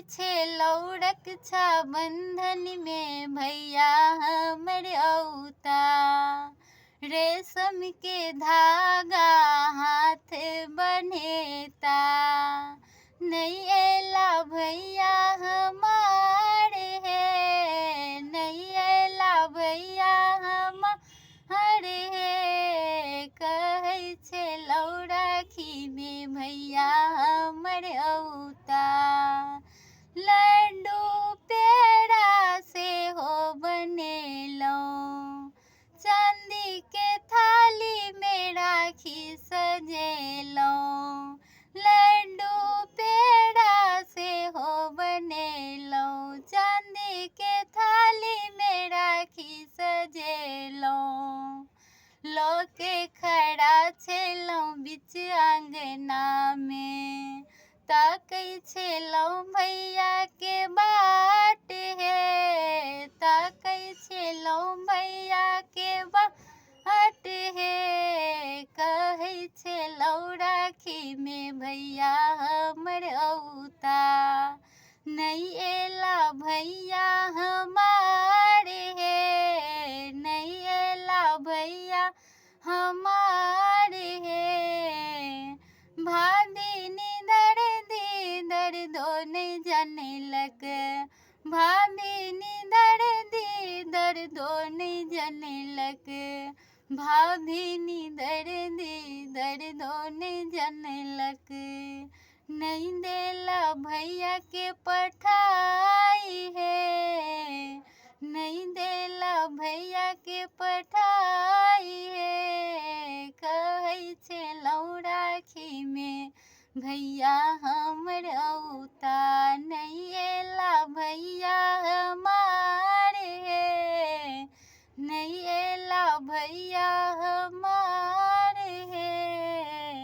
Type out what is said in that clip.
छेलौ रक्षा बंधन में भैया हमर औता। रेशम के धागा हाथ बन्हेता, नहीं एला भैया हमारे है, नहीं एला भैया हमारे है। कहै छेलौ राखी में भैया हमर औता। लड्डू पेड़ा से हो बनेलौ, चांदी के थाली में राखी सजेलौ। लड्डू पेड़ा से हो बनेलौ, चांदी के थाली में राखी सजेलौ। लोके खड़ा छेलौ बीच आंगना में, ताकै छेलौ भैया के बाट है, ताकै छेलौ भैया के बाट है। कहै छेलौ राखी में भैया हमर औता, नहीं एला भैया हमारे है, नहीं एला भैया हमारे है। भाभी दर्दो नहीं जनलक, भाभी दर्दो नहीं जनलक, भाभी दर्दो नहीं जनलक। नहीं देला भैया के पठाई है, नहीं देला भैया के पठाई है। कहै छेलौ राखी में भैया हमर औता, नहीं एला भैया हमारे है, नहीं एला भैया